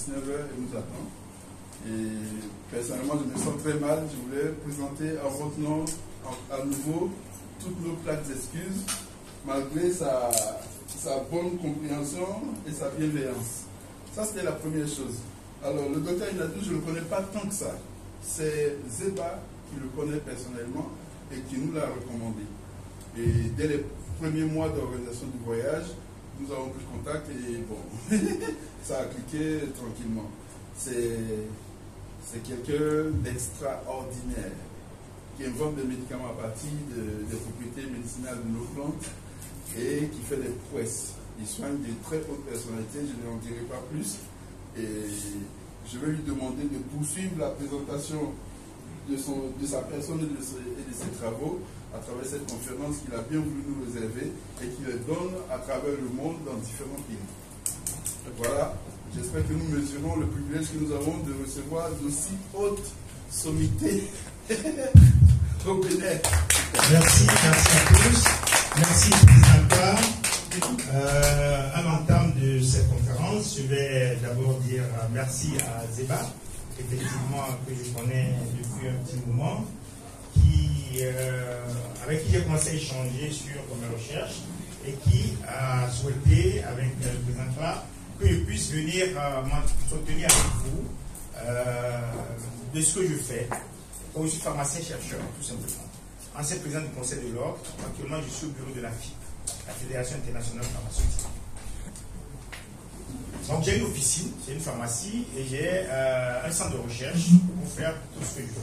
19h et nous attend. Et personnellement, je me sens très mal. Je voulais présenter en votre nom à nouveau toutes nos plates d'excuses, malgré sa bonne compréhension et sa bienveillance. Ça, c'était la première chose. Alors, le docteur Inadou, je ne le connais pas tant que ça. C'est Zeba qui le connaît personnellement et qui nous l'a recommandé. Et dès les premiers mois d'organisation du voyage, nous avons pris contact et bon, ça a cliqué tranquillement. C'est quelqu'un d'extraordinaire qui invente des médicaments à partir des propriétés médicinales de nos plantes et qui fait des prouesses. Il soigne de très hautes personnalités, je n'en dirai pas plus. Et je vais lui demander de poursuivre la présentation de sa personne et de ses travaux à travers cette conférence qu'il a bien voulu nous réserver et qu'il les donne à travers le monde dans différents pays. Voilà, j'espère que nous mesurons le privilège que nous avons de recevoir d'aussi hautes sommités au Bénin. Merci à tous. Merci, Président. À l'entame de cette conférence, je vais d'abord dire merci à Zeba, effectivement, que je connais depuis un petit moment, avec qui j'ai commencé à échanger sur mes recherches et qui a souhaité, avec le président Clark, que je puisse venir m'entretenir avec vous de ce que je fais. Je suis pharmacien-chercheur, tout simplement. Ancien président du Conseil de l'Ordre, actuellement je suis au bureau de la FIP, la Fédération internationale pharmaceutique. Donc j'ai une officine, j'ai une pharmacie et j'ai un centre de recherche pour faire tout ce que je fais.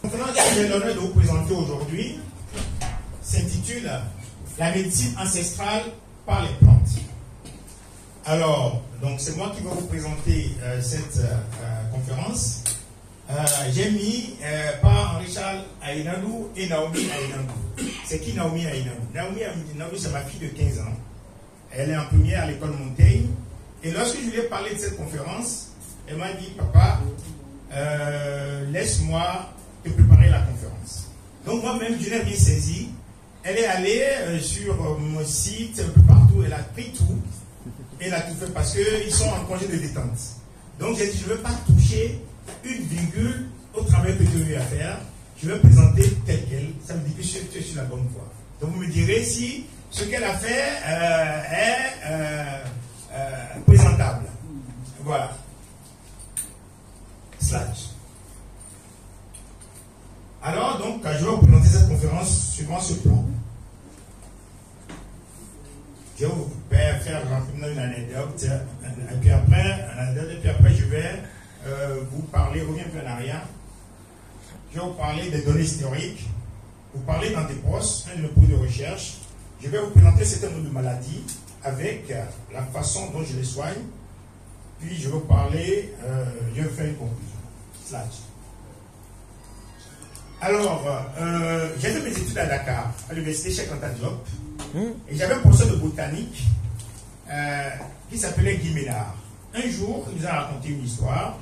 La conférence que j'ai l'honneur de vous présenter aujourd'hui s'intitule « La médecine ancestrale par les plantes ». Alors, donc c'est moi qui vais vous présenter cette conférence. J'ai mis par Henri-Charles Aïnadou et Naomi Aïnadou. C'est qui Naomi Aïnadou? Naomi Aïnadou, c'est ma fille de 15 ans. Elle est en première à l'école Montaigne. Et lorsque je lui ai parlé de cette conférence, elle m'a dit, papa, laisse-moi te préparer la conférence. Donc moi-même, je n'ai rien saisi. Elle est allée sur mon site, un peu partout, elle a pris tout. Elle a tout fait parce qu'ils sont en congé de détente. Donc j'ai dit, je ne veux pas toucher une virgule au travail que je vais faire. Je vais présenter tel quel. Ça me dit que je suis sur la bonne voie. Donc vous me direz si ce qu'elle a fait est présentable. Voilà. Slide. Alors donc, je vais vous présenter cette conférence suivant ce plan. Je vais vous faire rapidement une anecdote, et puis après, je vais vous parler, reviens un peu en arrière. Je vais vous parler des données historiques, vous parler d'Antépros, un de nos produits de recherche. Je vais vous présenter un certain nombre de maladies avec la façon dont je les soigne. Puis je vais vous parler, je vais faire une conclusion. Slide. Alors, j'ai fait mes études à Dakar, à l'université Cheikh Anta Diop. Et j'avais un professeur de botanique qui s'appelait Guy Ménard. Un jour, il nous a raconté une histoire.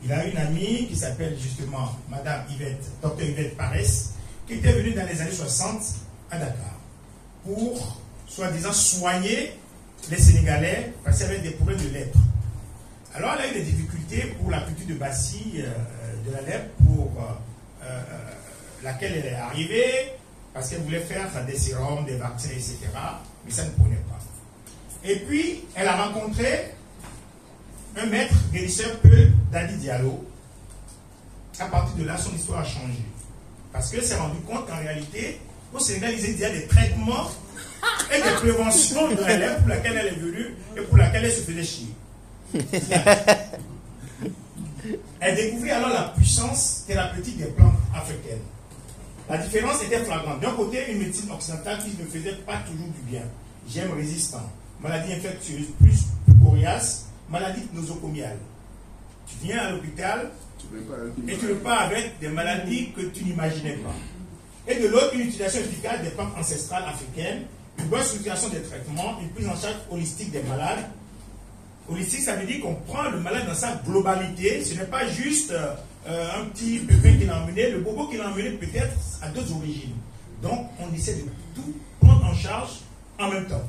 Il a une amie qui s'appelle justement Madame Yvette, Dr Yvette Parès, qui était venue dans les années 60 à Dakar pour, soi-disant, soigner les Sénégalais parce qu'ils avaient des problèmes de lèpre. Alors, elle a eu des difficultés pour la culture de bacille de la lèpre, pour laquelle elle est arrivée, parce qu'elle voulait faire des sérums, des vaccins, etc. Mais ça ne prenait pas. Et puis, elle a rencontré un maître guérisseur Peul Dadi Diallo. À partir de là, son histoire a changé. Parce qu'elle s'est rendue compte qu'en réalité, au Sénégal, il y a des traitements et des préventions de la lèpre pour laquelle elle est venue et pour laquelle elle se faisait chier. Elle découvrit alors la puissance thérapeutique des plantes africaines. La différence était flagrante. D'un côté, une médecine occidentale qui ne faisait pas toujours du bien. Germes résistants, maladies infectieuses plus coriaces, maladies nosocomiales. Tu viens à l'hôpital et tu repars avec des maladies que tu n'imaginais pas. Et de l'autre, une utilisation efficace des plantes ancestrales africaines, une bonne structuration des traitements, une prise en charge holistique des malades. Holistique, ça veut dire qu'on prend le malade dans sa globalité. Ce n'est pas juste un petit pépin qu'il a emmené, le bobo qu'il a emmené peut-être a d'autres origines. Donc, on essaie de tout prendre en charge en même temps.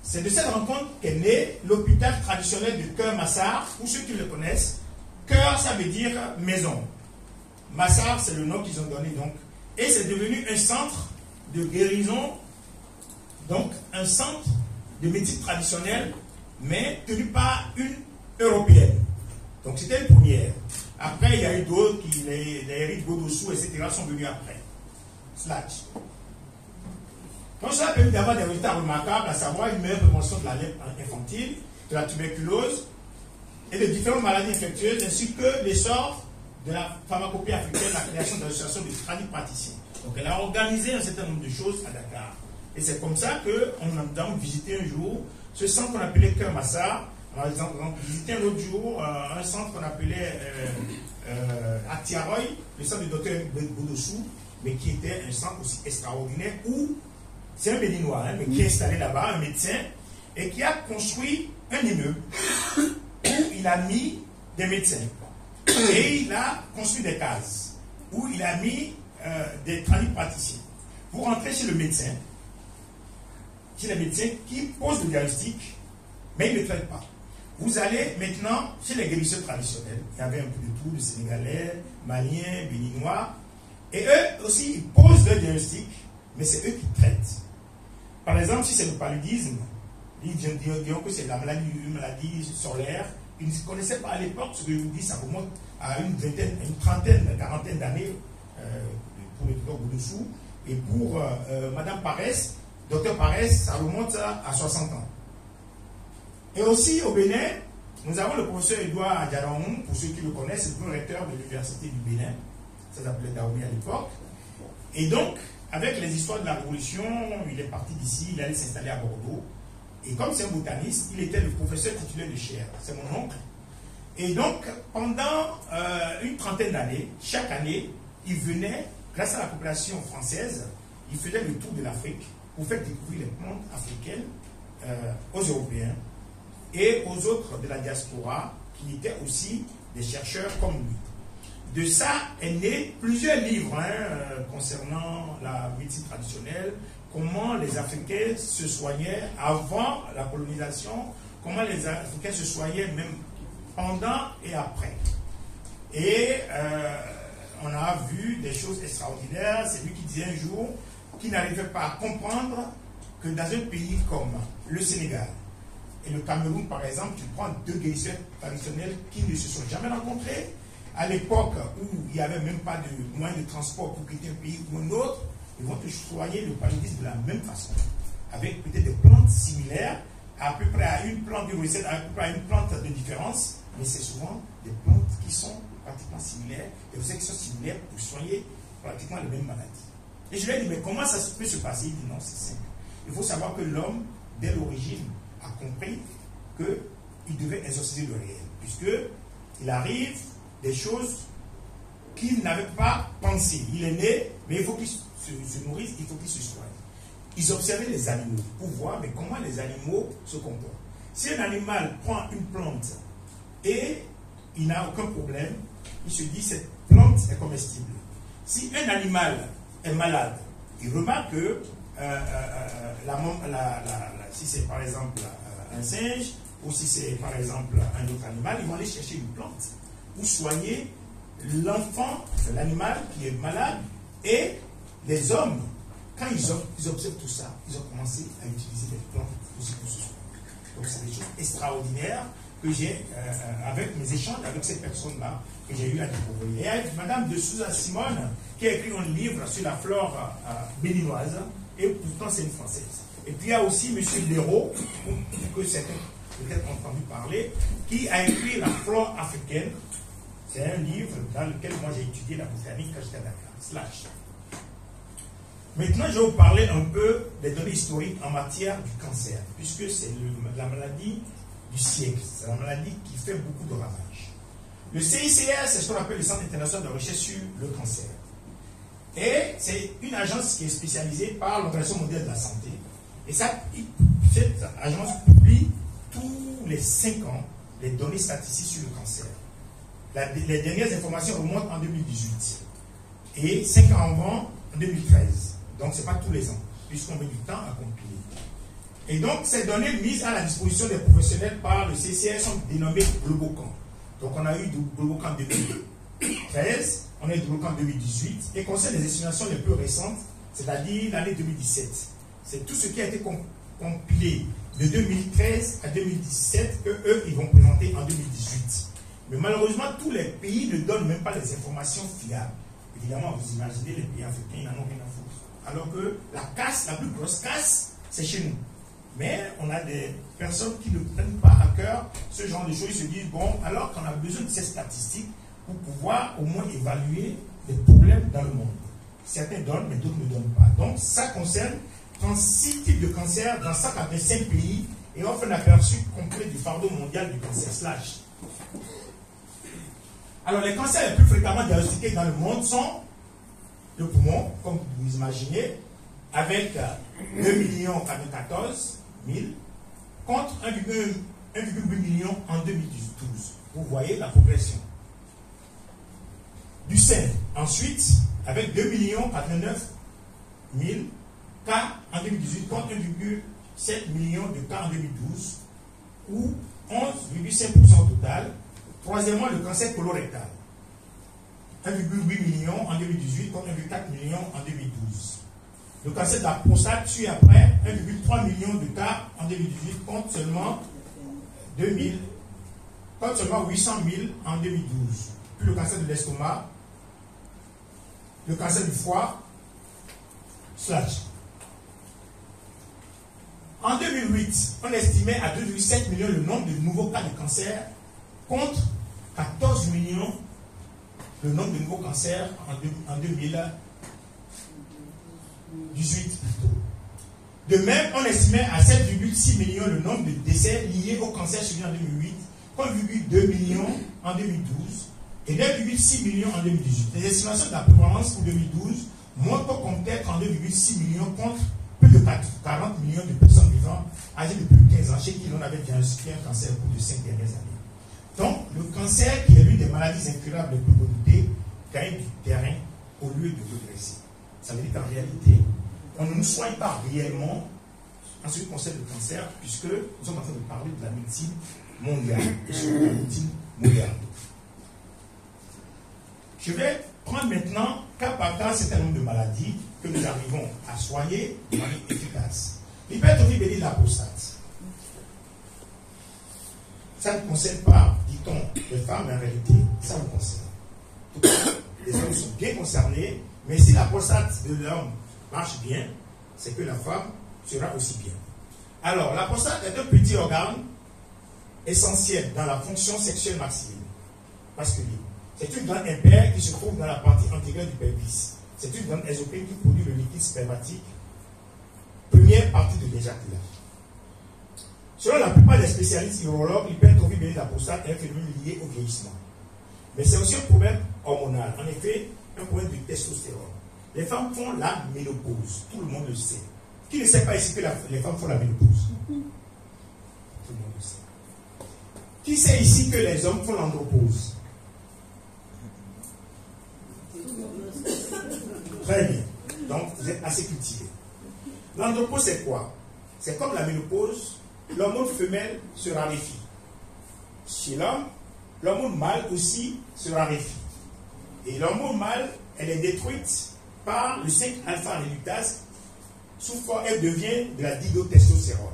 C'est de cette rencontre qu'est né l'hôpital traditionnel de Keur Massar. Pour ceux qui le connaissent, Keur, ça veut dire maison. Massar, c'est le nom qu'ils ont donné donc. Et c'est devenu un centre de guérison, donc un centre de médecine traditionnelle, mais tenu par une européenne. Donc c'était une première. Après, il y a eu d'autres, les rites Godossou, etc., sont venus après. Slash. Donc ça a permis d'avoir des résultats remarquables, à savoir une meilleure prévention de la lèpre infantile, de la tuberculose et de différentes maladies infectieuses, ainsi que l'essor de la pharmacopée africaine, la création d'associations de tradipraticiens. Donc elle a organisé un certain nombre de choses à Dakar. Et c'est comme ça qu'on a donc visité un jour ce centre qu'on appelait Keur Massar. On a visité un autre jour un centre qu'on appelait à Tiaroy, le centre du docteur Godossou, mais qui était un centre aussi extraordinaire où c'est un Béninois, hein, mais qui est installé là-bas, un médecin, et qui a construit un immeuble où il a mis des médecins. Et il a construit des cases où il a mis des tradipraticiens. Vous rentrez chez le médecin, qui pose le diagnostic, mais il ne traite pas. Vous allez maintenant chez les guérisseurs traditionnels. Il y avait un peu de tout, le Sénégalais, Maliens, Béninois. Et eux aussi, ils posent le diagnostic, mais c'est eux qui traitent. Par exemple, si c'est le paludisme, ils diront que c'est une maladie solaire. Ils ne connaissaient pas à l'époque, ce que je vous dis, ça remonte à une quarantaine d'années pour le docteur Godossou. Et pour Madame Parès, docteur Parès, ça remonte à 60 ans. Et aussi au Bénin, nous avons le professeur Edouard Adjaraoum, pour ceux qui le connaissent, c'est le recteur de l'université du Bénin. Ça s'appelait Daoumi à l'époque. Et donc, avec les histoires de la Révolution, il est parti d'ici, il allait s'installer à Bordeaux. Et comme c'est un botaniste, il était le professeur titulaire de chaire. C'est mon oncle. Et donc, pendant une trentaine d'années, chaque année, il venait, grâce à la population française, il faisait le tour de l'Afrique pour faire découvrir les plantes africaines aux Européens et aux autres de la diaspora qui étaient aussi des chercheurs comme lui. De ça est né plusieurs livres concernant la médecine traditionnelle, comment les Africains se soignaient avant la colonisation, comment les Africains se soignaient même pendant et après. Et on a vu des choses extraordinaires. C'est lui qui disait un jour qu'il n'arrivait pas à comprendre que dans un pays comme le Sénégal et le Cameroun, par exemple, tu prends deux guérisseurs traditionnels qui ne se sont jamais rencontrés, à l'époque où il n'y avait même pas de moyens de transport pour quitter un pays ou un autre, ils vont te soigner le paludisme de la même façon, avec peut-être des plantes similaires, à peu près à une plante de recette, à peu près à une plante de différence, mais c'est souvent des plantes qui sont pratiquement similaires, et vous savez qu'ils sont similaires pour soigner pratiquement les mêmes maladies. Et je lui ai dit, mais comment ça peut se passer? Il dit non, c'est simple. Il faut savoir que l'homme, dès l'origine, a compris qu'il devait exorciser le réel, puisqu'il arrive des choses qu'il n'avait pas pensées. Il est né, mais il faut qu'il se nourrisse, il faut qu'il se soigne. Ils observaient les animaux pour voir mais comment les animaux se comportent. Si un animal prend une plante et il n'a aucun problème, il se dit cette plante est comestible. Si un animal est malade, il remarque que si c'est par exemple un singe ou si c'est par exemple un autre animal, ils vont aller chercher une plante pour soigner l'enfant, l'animal qui est malade. Et les hommes, quand ils observent tout ça, ils ont commencé à utiliser des plantes aussi pour se soigner. Donc c'est des choses extraordinaires que j'ai, avec mes échanges avec ces personnes-là, que j'ai eu à découvrir. Et avec Madame de Souza Simone, qui a écrit un livre sur la flore béninoise, et pourtant c'est une Française. Et puis il y a aussi M. Léraud, que certains peut-être entendu parler, qui a écrit La flore africaine. C'est un livre dans lequel moi j'ai étudié la botanique quand j'étais à Dakar. Maintenant, je vais vous parler un peu des données historiques en matière du cancer, puisque c'est la maladie du siècle. C'est la maladie qui fait beaucoup de ravages. Le CICR, c'est ce qu'on appelle le Centre international de recherche sur le cancer. Et c'est une agence qui est spécialisée par l'Organisation mondiale de la santé. Et cette agence publie tous les 5 ans les données statistiques sur le cancer. les dernières informations remontent en 2018. Et 5 ans avant, en 2013. Donc, ce n'est pas tous les ans, puisqu'on met du temps à compiler. Et donc, ces données mises à la disposition des professionnels par le CCR sont dénommées Globocan. Donc, on a eu Globocan 2013, on a eu Globocan 2018, et concerne les estimations les plus récentes, c'est-à-dire l'année 2017. C'est tout ce qui a été compilé de 2013 à 2017 qu'eux, ils vont présenter en 2018. Mais malheureusement, tous les pays ne donnent même pas les informations fiables. Évidemment, vous imaginez, les pays africains, ils n'en ont rien à foutre. Alors que la casse, la plus grosse casse, c'est chez nous. Mais on a des personnes qui ne prennent pas à cœur ce genre de choses. Ils se disent, bon, alors qu'on a besoin de ces statistiques pour pouvoir au moins évaluer les problèmes dans le monde. Certains donnent, mais d'autres ne donnent pas. Donc, ça concerne 36 types de cancers dans 185 pays et on fait un aperçu complet du fardeau mondial du cancer /. Alors, les cancers les plus fréquemment diagnostiqués dans le monde sont le poumon, comme vous imaginez, avec 2 094 000 contre 1,8 million en 2012. Vous voyez la progression. Du sein, ensuite, avec 2 089 000 cas en 2018 contre 1,7 million de cas en 2012, ou 11,5% au total. Troisièmement, le cancer colorectal. 1,8 million en 2018 contre 1,4 million en 2012. Le cancer de la prostate suit après 1,3 million de cas en 2018 contre seulement 800 000 en 2012. Puis le cancer de l'estomac, le cancer du foie, /. En 2008, on estimait à 2,7 millions le nombre de nouveaux cas de cancer contre 14 millions le nombre de nouveaux cancers en 2018 plutôt. De même, on estimait à 7,6 millions le nombre de décès liés au cancer suivi en 2008, contre 2 millions en 2012 et 9,6 millions en 2018. Les estimations de la prévalence pour 2012 montrent qu'on comptait 32,6 millions contre plus de 40 millions de personnes vivant âgées de plus de 15 ans chez qui l'on avait diagnostiqué un cancer au cours de 5 dernières années. Donc, le cancer, qui est l'une des maladies incurables les plus redoutées, gagne du terrain au lieu de progresser. Ça veut dire qu'en réalité, on ne nous soigne pas réellement en ce qui concerne le cancer, puisque nous sommes en train de parler de la médecine mondiale, et surtout de la médecine moderne. Je vais prendre maintenant, cas par cas, un certain nombre de maladies que nous arrivons à soigner de manière efficace. L'hypertrophie bénigne de la prostate. Ça ne concerne pas, dit-on, les femmes, mais en réalité, ça nous concerne. Les hommes sont bien concernés, mais si la prostate de l'homme marche bien, c'est que la femme sera aussi bien. Alors, la prostate est un petit organe essentiel dans la fonction sexuelle masculine. C'est une glande impaire qui se trouve dans la partie antérieure du pelvis. C'est une glande exocrine qui produit le liquide spermatique, première partie de l'éjaculat. Selon la plupart des spécialistes urologues, l'hypertrophie bénigne de la prostate est un phénomène lié au vieillissement. Mais c'est aussi un problème hormonal. En effet, un problème de testostérone. Les femmes font la ménopause. Tout le monde le sait. Qui ne sait pas ici que les femmes font la ménopause? Tout le monde le sait. Qui sait ici que les hommes font l'andropause? Très bien. Donc, vous êtes assez cultivés. L'andropause, c'est quoi? C'est comme la ménopause. L'hormone femelle se raréfie. Chez l'homme, l'hormone mâle aussi se raréfie. Et l'hormone mâle, elle est détruite par le 5-alpha-réductase. Sous forme, elle devient de la dihydrotestostérone.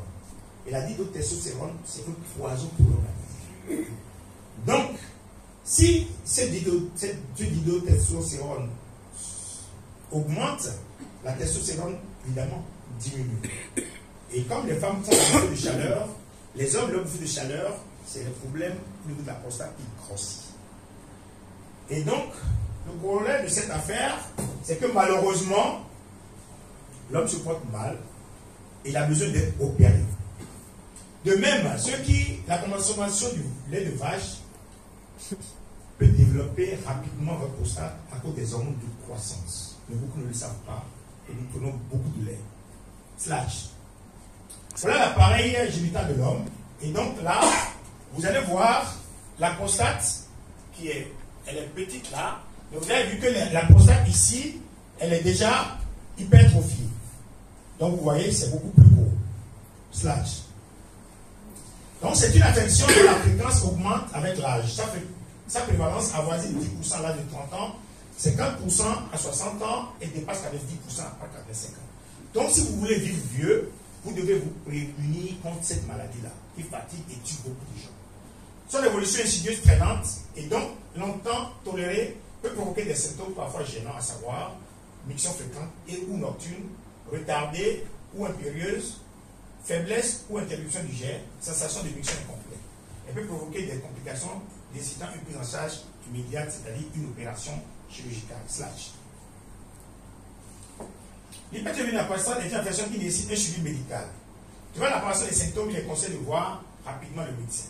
Et la dihydrotestostérone, c'est un poison pour l'organisme. Donc, si cette dihydrotestostérone augmente, la testostérone, évidemment, diminue. Et comme les femmes font un peu de chaleur, les hommes, leur bouffée de chaleur, c'est le problème au niveau de la prostate qui grossit. Et donc, le problème de cette affaire, c'est que malheureusement, l'homme se porte mal et il a besoin d'être opéré. De même, la consommation du lait de vache peut développer rapidement votre prostate à cause des hormones de croissance. Mais beaucoup ne le savent pas et nous prenons beaucoup de lait. Voilà l'appareil génital de l'homme. Et donc là, vous allez voir la prostate elle est petite là. Donc vous avez vu que la prostate ici, elle est déjà hypertrophiée. Donc vous voyez, c'est beaucoup plus gros. Slash. Donc c'est une affection dont la fréquence augmente avec l'âge. Sa prévalence avoisine 10% à l'âge de 30 ans, 50% à 60 ans et dépasse 90% à 45 ans. Donc si vous voulez vivre vieux, vous devez vous prémunir contre cette maladie-là, qui fatigue et tue beaucoup de gens. Son évolution insidieuse très lente et donc longtemps tolérée peut provoquer des symptômes parfois gênants, à savoir miction fréquente et ou nocturne, retardée ou impérieuse, faiblesse ou interruption du jet, sensation de miction incomplète. Elle peut provoquer des complications nécessitant une prise en charge immédiate, c'est-à-dire une opération chirurgicale. Slash. L'hypertrophies de la prostate est une affection qui nécessite un suivi médical. Devant l'apparition des symptômes, il est conseillé de voir rapidement le médecin.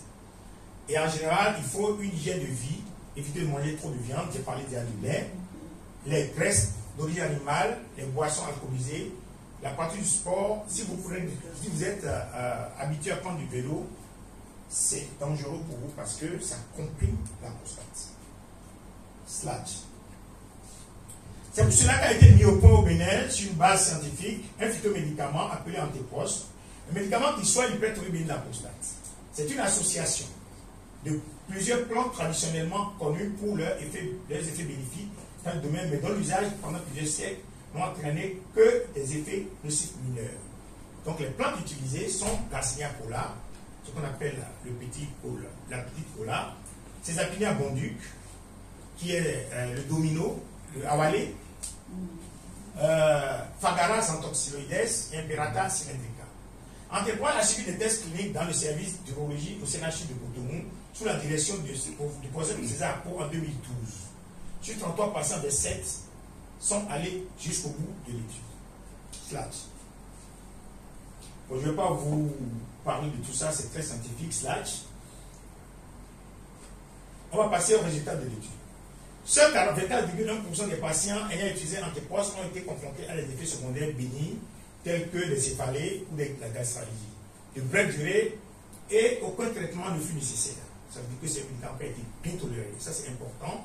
Et en général, il faut une hygiène de vie, éviter de manger trop de viande, j'ai parlé déjà du lait, les graisses d'origine animale, les boissons alcoolisées, la pratique du sport. Si vous êtes habitué à prendre du vélo, c'est dangereux pour vous parce que ça comprime la prostate. Slash. C'est pour cela qu'a été mis au point au Bénin, sur une base scientifique, un phytomédicament appelé Antepros, un médicament qui soigne l'hypertrophie de la prostate. C'est une association de plusieurs plantes traditionnellement connues pour leurs effets bénéfiques dans le domaine, mais dont l'usage pendant plusieurs siècles n'ont entraîné que des effets nocifs mineurs. Donc les plantes utilisées sont Garcinia cola, ce qu'on appelle le petit cola, la petite cola, Césapinia bonduc, qui est le domino, le awalé, Fagara santoxyloides et Imperata cylindrica. Antepros a suivi des tests cliniques dans le service d'urologie au CNHU de Cotonou sous la direction du professeur César Pau en 2012. Sur 33 patients de 7 sont allés jusqu'au bout de l'étude. Slash. Bon, je ne vais pas vous parler de tout ça, c'est très scientifique. Slash. On va passer au résultat de l'étude. Seuls 44,1% des patients ayant utilisé Antepros ont été confrontés à des effets secondaires bénins tels que les céphalées ou la gastralgie de brève durée et aucun traitement ne fut nécessaire. Ça veut dire que ce médicament a été bien toléré. Ça, c'est important.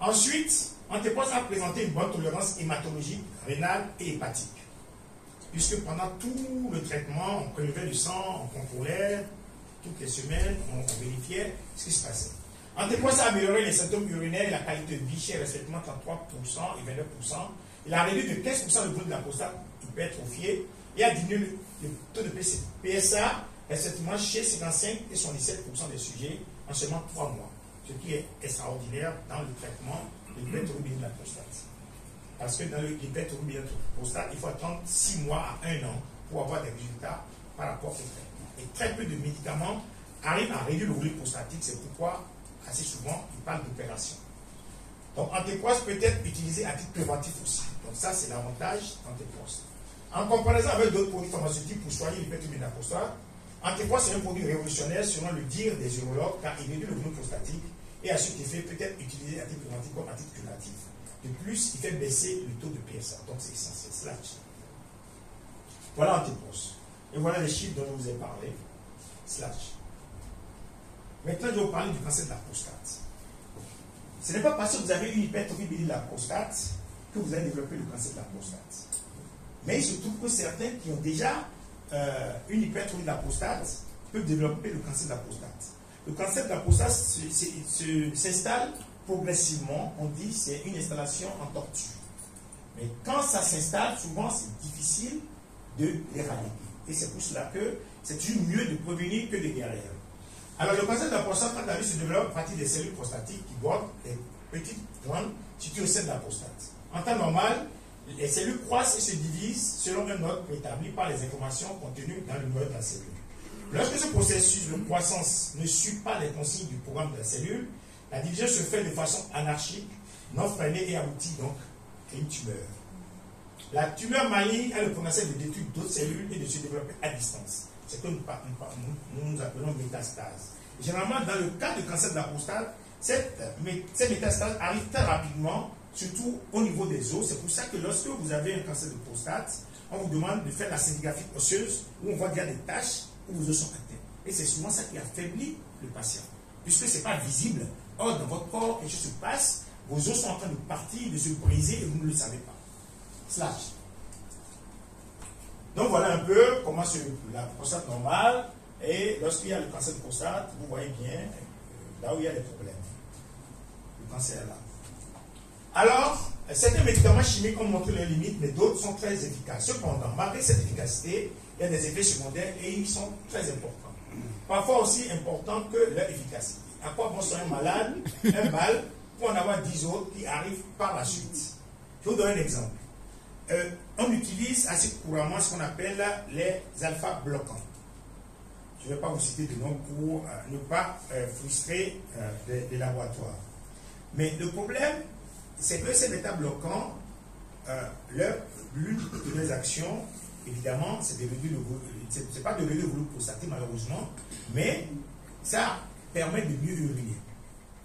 Ensuite, Antepros a présenté une bonne tolérance hématologique, rénale et hépatique. Puisque pendant tout le traitement, on prélevait du sang, on contrôlait, toutes les semaines, on vérifiait ce qui se passait. Antepros a amélioré les symptômes urinaires et la qualité de vie chez respectivement 33% et 29%. Il a réduit de 15% le volume de la prostate hypertrophiée et a diminué le taux de PSA respectivement chez 55 et 77% des sujets en seulement 3 mois. Ce qui est extraordinaire dans le traitement de l'hypertrophie de la prostate. Parce que dans l'hypertrophie de la prostate, il faut attendre 6 mois à 1 an pour avoir des résultats par rapport au traitement. Et très peu de médicaments arrivent à réduire le volume prostatique, c'est pourquoi assez souvent ils parlent d'opération. Donc Antepros peut être utilisé à titre préventif aussi. Donc ça c'est l'avantage d'Antepros. En comparaison avec d'autres produits pharmaceutiques pour soigner l'hypertrophie de la prostate, Antepros est un produit révolutionnaire selon le dire des urologues car il réduit le volume prostatique et à cet effet peut être utilisé à titre préventif comme à titre curatif. De plus, il fait baisser le taux de PSA. Donc c'est essentiel. Slash. Voilà Antepros. Et voilà les chiffres dont je vous ai parlé. Slash. Maintenant, je vais vous parler du cancer de la prostate. Ce n'est pas parce que vous avez une hypertrophie de la prostate que vous allez développer le cancer de la prostate. Mais il se trouve que certains qui ont déjà une hypertrophie de la prostate peuvent développer le cancer de la prostate. Le cancer de la prostate s'installe progressivement. On dit c'est une installation en tortue. Mais quand ça s'installe, souvent c'est difficile de l'éradiquer. Et c'est pour cela que c'est toujours mieux de prévenir que de guérir. Alors le cancer de la prostate, quand la vie se développe à partir des cellules prostatiques qui bordent les petites glandes situées au sein de la prostate. En temps normal, les cellules croissent et se divisent selon un ordre préétabli par les informations contenues dans le noyau de la cellule. Lorsque ce processus de croissance ne suit pas les consignes du programme de la cellule, la division se fait de façon anarchique, non freinée et aboutit donc à une tumeur. La tumeur maligne a le potentiel de détruire d'autres cellules et de se développer à distance. C'est ce que nous appelons métastase. Généralement, dans le cas du cancer de la prostate, cette métastase arrive très rapidement, surtout au niveau des os. C'est pour ça que lorsque vous avez un cancer de prostate, on vous demande de faire la scintigraphie osseuse où on voit qu'il y a des taches où vos os sont atteints. Et c'est souvent ça qui affaiblit le patient. Puisque ce n'est pas visible, Or, dans votre corps, quelque chose se passe, vos os sont en train de partir, de se briser et vous ne le savez pas. Slash. Donc voilà un peu comment la prostate normale, et lorsqu'il y a le cancer de prostate, vous voyez bien là où il y a des problèmes. Le cancer est là. Alors, certains médicaments chimiques ont montré leurs limites, mais d'autres sont très efficaces. Cependant, malgré cette efficacité, il y a des effets secondaires et ils sont très importants. Parfois aussi importants que leur efficacité. À quoi bon soigner un malade, un mal, pour en avoir 10 autres qui arrivent par la suite. Je vais vous donner un exemple. On utilise assez couramment ce qu'on appelle les alpha-bloquants. Je ne vais pas vous citer de nom pour ne pas frustrer des laboratoires. Mais le problème, c'est que ces bêta-bloquants, l'une de leurs actions, évidemment, c'est de réduire c'est pas de réduire le volume prostatique malheureusement, mais ça permet de mieux uriner.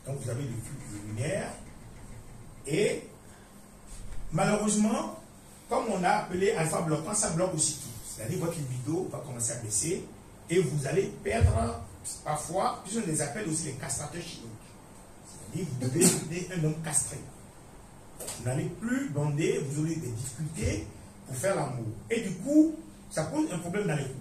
Donc vous avez des flux urinaires et malheureusement, comme on a appelé alpha-bloquant, ça bloque aussi tout. C'est-à-dire votre libido va commencer à baisser et vous allez perdre parfois, puisqu'on les appelle aussi les castrateurs chimiques. C'est-à-dire vous devez devenir un homme castré. Vous n'allez plus bander, vous aurez des difficultés pour faire l'amour. Et du coup, ça pose un problème dans les couples.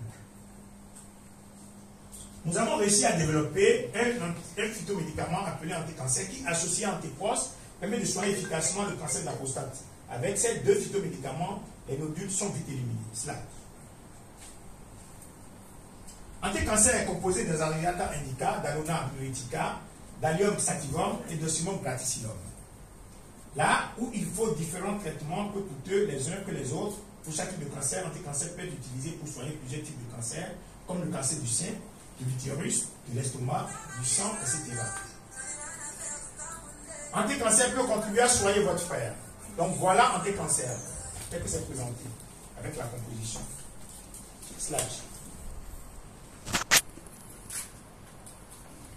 Nous avons réussi à développer un phytomédicament appelé anticancer qui, associé à antiprost, permet de soigner efficacement le cancer de la prostate. Avec ces deux phytomédicaments, les nodules sont vite éliminés. Slide. Anticancer est composé des Ariata indica, d'Alona amyloidica, d'Allium sativum et d'Ocimum graticinum. Là où il faut différents traitements peu coûteux les uns que les autres, pour chaque type de cancer, anticancer peut être utilisé pour soigner plusieurs types de cancers, comme le cancer du sein, de l'utérus, de l'estomac, du sang, etc. Anticancer peut contribuer à soigner votre frère. Donc voilà anticancer, tel que c'est présenté, avec la composition. Slash.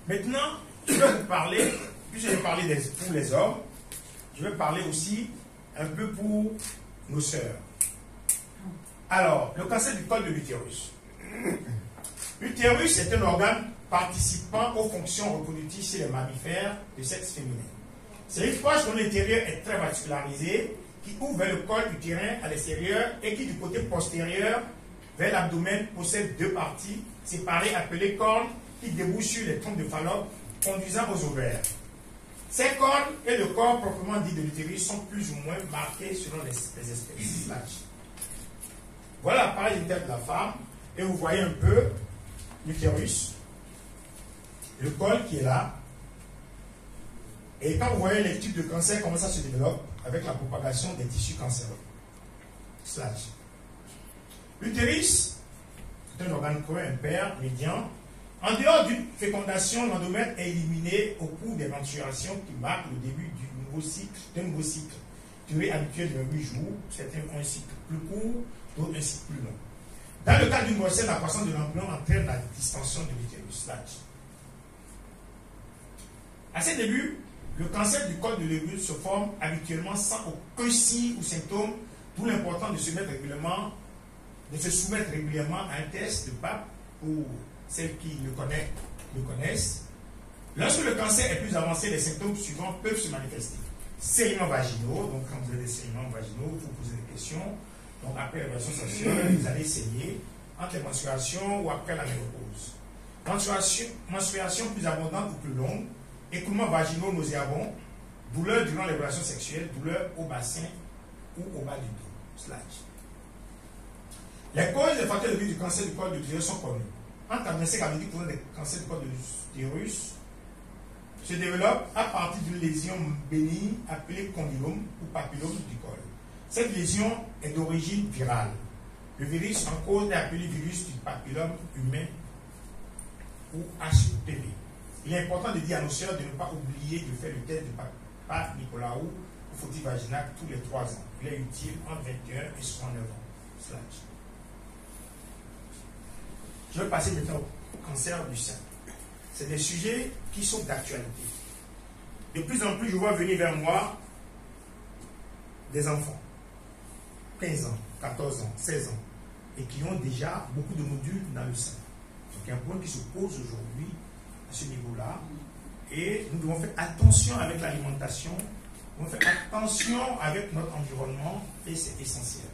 Maintenant, je vais vous parler, puis je vais parler pour les hommes, je vais parler aussi un peu pour nos sœurs. Alors, le cancer du col de l'utérus. L'utérus est un organe participant aux fonctions reproductives chez les mammifères de sexe féminin. C'est une poche dont l'intérieur est très vascularisé, qui ouvre vers le col utérin à l'extérieur et qui, du côté postérieur, vers l'abdomen, possède deux parties séparées appelées cornes qui débouchent sur les trompes de Fallope conduisant aux ovaires. Ces cornes et le corps proprement dit de l'utérus sont plus ou moins marqués selon les espèces. Voilà l'appareil génital de la femme et vous voyez un peu l'utérus, le col qui est là. Et quand vous voyez les types de cancer, comment ça se développe avec la propagation des tissus cancéreux. Slash. L'utérus est un organe creux, impair, médian. En dehors d'une fécondation, l'endomètre est éliminé au cours des mensurations qui marquent le début d'un nouveau cycle. Durée habituelle de 8 jours, certains ont un cycle plus court, d'autres un cycle plus long. Dans le cas d'une grossesse, la croissance de l'embryon entraîne la distension de l'utérus. À ses débuts, le cancer du col de l'utérus se forme habituellement sans aucun signe ou symptôme, d'où l'important de se soumettre régulièrement à un test de PAP pour celles qui le connaissent. Lorsque le cancer est plus avancé, les symptômes suivants peuvent se manifester. Saignements vaginaux, donc quand vous avez des saignements vaginaux, il faut poser des questions. Donc après la relation sexuelle, vous allez saigner entre les menstruations ou après la ménopause. Menstruation plus abondante ou plus longue, écoulements vaginaux nauséabonds, douleur durant les relations sexuelles, douleur au bassin ou au bas du dos. Slash. Les causes et les facteurs de risque du cancer du col de l'utérus sont connus. Entre amnésique à médic, des cancers du col de l'utérus se développe à partir d'une lésion bénigne appelée condylome ou papillome du col. Cette lésion est d'origine virale. Le virus en cause est appelé virus du papillome humain ou HPV. Il est important de dire à nos sœurs de ne pas oublier de faire le test de Papa Nicolau ou frottis vaginal tous les 3 ans. Il est utile entre 21 et 69 ans. Slash. Je vais passer maintenant au cancer du sein. C'est des sujets qui sont d'actualité. De plus en plus, je vois venir vers moi des enfants, 15 ans, 14 ans, 16 ans, et qui ont déjà beaucoup de nodules dans le sein. Donc il y a un point qui se pose aujourd'hui à ce niveau-là, Et nous devons faire attention avec l'alimentation, nous devons faire attention avec notre environnement, et c'est essentiel.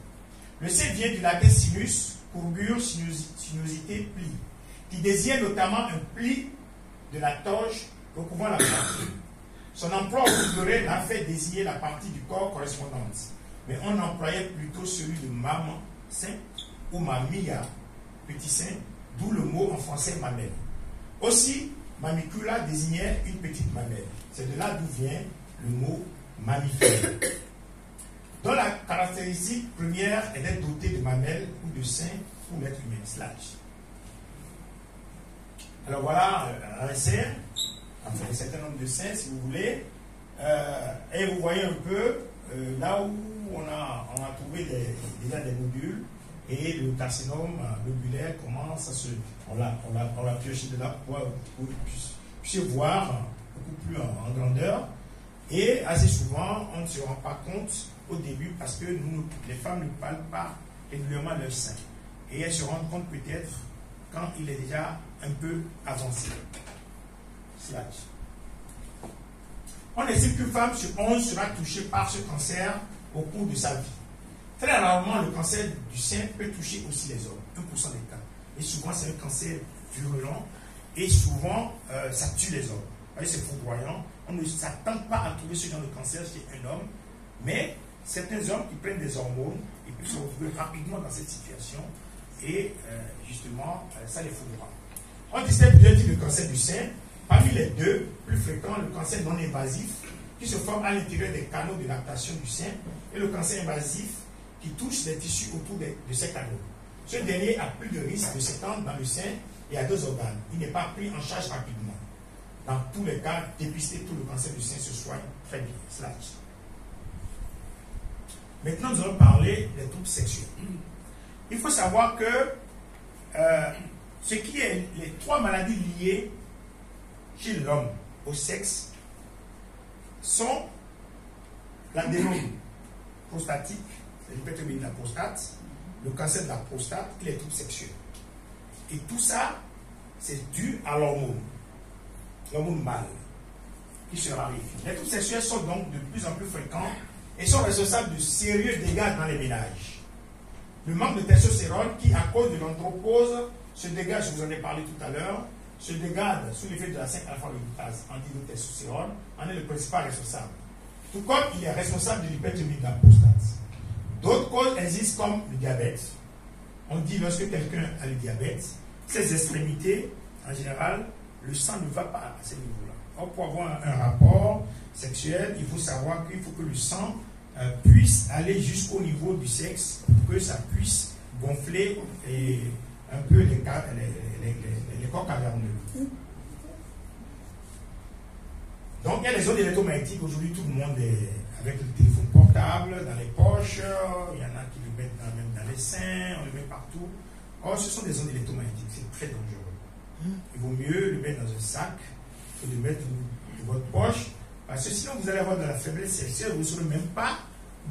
Le C vient du latin sinus, courbure, sinuosité, pli, qui désigne notamment un pli de la toge recouvrant la partie. Son emploi au figuré l'a fait désigner la partie du corps correspondante, mais on employait plutôt celui de maman, sein, ou mamia, petit sein, d'où le mot en français mamelle. Aussi, mamicula désignait une petite mamelle. C'est de là d'où vient le mot mammifère, dont la caractéristique première est d'être doté de mamelles ou de seins pour l'être humain. Slash. Alors voilà un sein, enfin un certain nombre de seins si vous voulez, et vous voyez un peu là où on a trouvé déjà des nodules, et le carcinome lobulaire commence à se... On l'a pioché de là pour que vous puissiez voir beaucoup plus en grandeur. Et assez souvent, on ne se rend pas compte au début parce que les femmes ne parlent pas régulièrement leur sein. Et elles se rendent compte peut-être quand il est déjà un peu avancé. Slash. On estime qu'une femme sur 11 sera touchée par ce cancer au cours de sa vie. Très rarement, le cancer du sein peut toucher aussi les hommes, 1% des cas. Et souvent, c'est un cancer virulent et souvent, ça tue les hommes. Vous voyez, c'est foudroyant. On ne s'attend pas à trouver ce genre de cancer chez un homme, mais certains hommes qui prennent des hormones, ils peuvent se retrouver rapidement dans cette situation et justement, ça les foudroie. On distingue plusieurs types de cancer du sein. Parmi les deux plus fréquents, le cancer non invasif qui se forme à l'intérieur des canaux de lactation du sein et le cancer invasif qui touche les tissus autour de ces canaux. Ce dernier a plus de risque de s'étendre dans le sein et à 2 organes. Il n'est pas pris en charge rapidement. Dans tous les cas, dépister tout le cancer du sein se soigne très bien. Slash. Maintenant, nous allons parler des troubles sexuels. Il faut savoir que ce qui est les 3 maladies liées chez l'homme au sexe sont l'adénome prostatique, l'hypertropie de la prostate, le cancer de la prostate et les troubles sexuels. Et tout ça, c'est dû à l'hormone mâle, qui se raréfie. Les troubles sexuels sont donc de plus en plus fréquents et sont responsables de sérieux dégâts dans les ménages. Le manque de testostérone qui, à cause de l'andropause, se dégage, je vous en ai parlé tout à l'heure, se dégage sous l'effet de la 5-alpha-réductase anti-testostérone, en est le principal responsable. Tout comme il est responsable de l'hypertropie de la prostate. D'autres causes existent comme le diabète. On dit lorsque quelqu'un a le diabète, ses extrémités, en général, le sang ne va pas à ce niveau-là. Or, pour avoir un rapport sexuel, il faut savoir qu'il faut que le sang puisse aller jusqu'au niveau du sexe pour que ça puisse gonfler un peu les corps caverneux. Donc, il y a les zones électromagnétiques. Aujourd'hui, tout le monde est avec le téléphone portable, dans les poches. Il y en a qui le mettent même dans les seins, on le met partout. Or, ce sont des ondes électromagnétiques. C'est très dangereux. Il vaut mieux le mettre dans un sac que de mettre dans votre poche. Parce que sinon, vous allez avoir de la faiblesse sexuelle, vous ne saurez même pas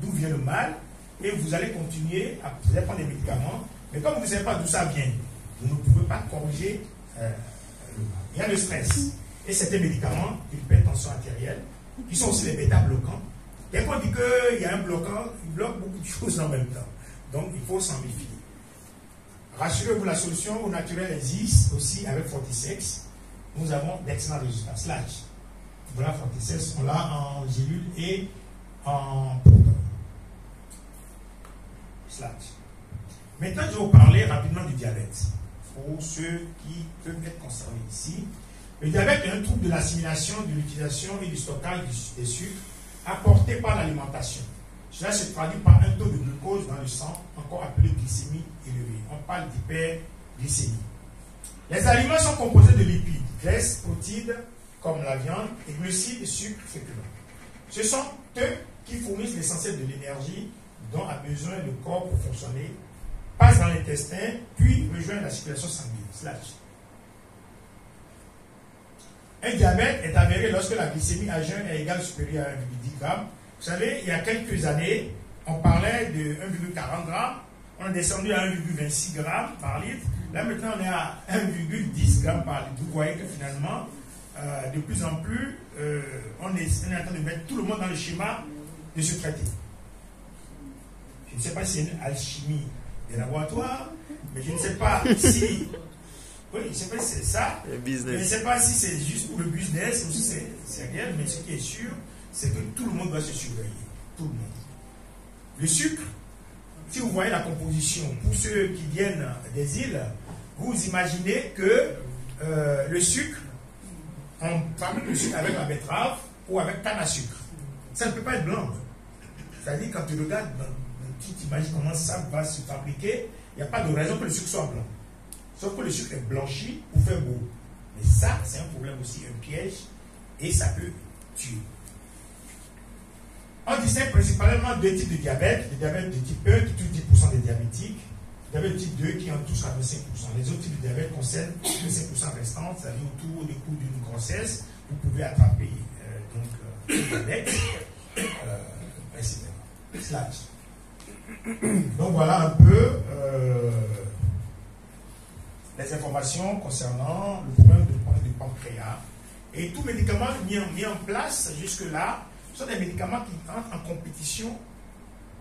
d'où vient le mal. Et vous allez continuer à prendre des médicaments. Mais comme vous ne savez pas d'où ça vient, vous ne pouvez pas corriger le mal. Il y a le stress. Et certains médicaments, l'hypertension artérielle, qui sont aussi les bêta-bloquants. Dès qu'on dit qu'il y a un bloquant, il bloque beaucoup de choses en même temps. Donc, il faut s'en méfier. Rassurez-vous, la solution au naturel existe aussi avec Fortisex. Nous avons d'excellents résultats. Slash. Voilà, Fortisex, on l'a en gélule et en poudre. Slash. Maintenant, je vais vous parler rapidement du diabète. Pour ceux qui peuvent être concernés ici. Le diabète est un trouble de l'assimilation, de l'utilisation et du stockage des sucres apportés par l'alimentation. Cela se traduit par un taux de glucose dans le sang, encore appelé glycémie élevée. On parle d'hyperglycémie. Les aliments sont composés de lipides, graisses, protéines, comme la viande, et glucides, sucres, féculents. Ce sont eux qui fournissent l'essentiel de l'énergie dont a besoin le corps pour fonctionner, passe dans l'intestin, puis rejoint la circulation sanguine. Slash. Un diabète est avéré lorsque la glycémie à jeun est égale ou supérieure à 1,10 g. Vous savez, il y a quelques années, on parlait de 1,40 g, on est descendu à 1,26 g par litre. Là, maintenant, on est à 1,10 g par litre. Vous voyez que finalement, de plus en plus, on est en train de mettre tout le monde dans le schéma de ce traité. Je ne sais pas si c'est une alchimie des laboratoires, mais je ne sais pas si... Oui, je ne sais pas si c'est ça. Je ne sais pas si c'est juste pour le business ou si c'est réel, mais ce qui est sûr, c'est que tout le monde doit se surveiller. Tout le monde. Le sucre, si vous voyez la composition, pour ceux qui viennent des îles, vous imaginez que le sucre, on fabrique le sucre avec la betterave ou avec canne à sucre. Ça ne peut pas être blanc. C'est-à-dire, quand tu regardes, tu t'imagines comment ça va se fabriquer, il n'y a pas de raison que le sucre soit blanc. Sauf que le sucre est blanchi pour faire beau. Mais ça, c'est un problème aussi, un piège, et ça peut tuer. On distingue principalement deux types de diabète. Le diabète de type 1 qui touche 10% des diabétiques. Le diabète de type 2 qui en touche 45%. Les autres types de diabète concernent les 5% restants, c'est-à-dire autour du cours d'une grossesse, vous pouvez attraper le diabète, etc. Donc voilà un peu les informations concernant le problème du pancréas. Et tous les médicaments mis en place jusque-là sont des médicaments qui entrent en compétition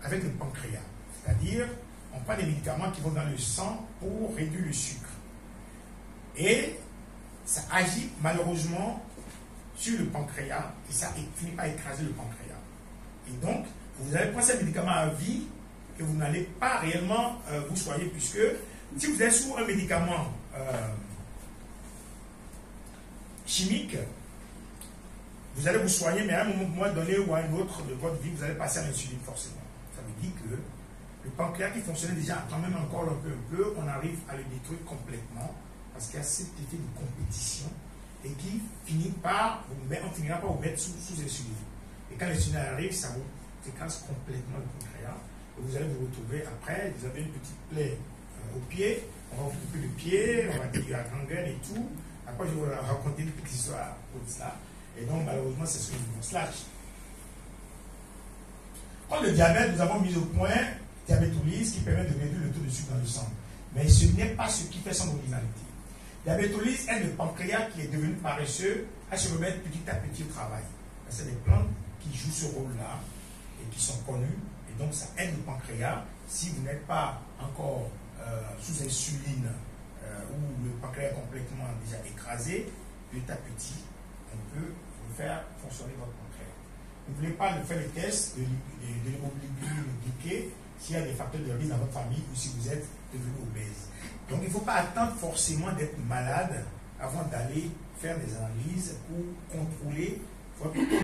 avec le pancréas. C'est-à-dire, on prend des médicaments qui vont dans le sang pour réduire le sucre. Et ça agit malheureusement sur le pancréas et ça finit par écraser le pancréas. Et donc, vous allez prendre ces médicaments à vie que vous n'allez pas réellement vous soigner, puisque si vous êtes sous un médicament chimique, vous allez vous soigner, mais à un moment donné ou à un autre de votre vie, vous allez passer à l'insuline forcément. Ça veut dire que le pancréas qui fonctionnait déjà quand même encore un peu, on arrive à le détruire complètement parce qu'il y a cet effet de compétition et qui finit par, on finira par vous mettre sous insuline. Et quand l'insuline arrive, ça vous écrase complètement le pancréas et vous allez vous retrouver après, vous avez une petite plaie au pied, on va vous couper le pied, on va dire la gangrène et tout. Après, je vais vous raconter une petite histoire pour cela. Et donc, malheureusement, c'est ce que nous slash. Pour le diabète, nous avons mis au point diabétolyse qui permet de réduire le taux de sucre dans le sang. Mais ce n'est pas ce qui fait son originalité. Diabétolyse aide le pancréas qui est devenu paresseux à se remettre petit à petit au travail. C'est des plantes qui jouent ce rôle-là et qui sont connues. Et donc, ça aide le pancréas. Si vous n'êtes pas encore sous insuline ou le pancréas est complètement déjà écrasé, petit à petit, on peut faire fonctionner votre pancréas. N'oubliez pas de faire le test de l'hémoglobine glycée s'il y a des facteurs de risque dans votre famille ou si vous êtes devenu obèse. Donc il ne faut pas attendre forcément d'être malade avant d'aller faire des analyses pour contrôler votre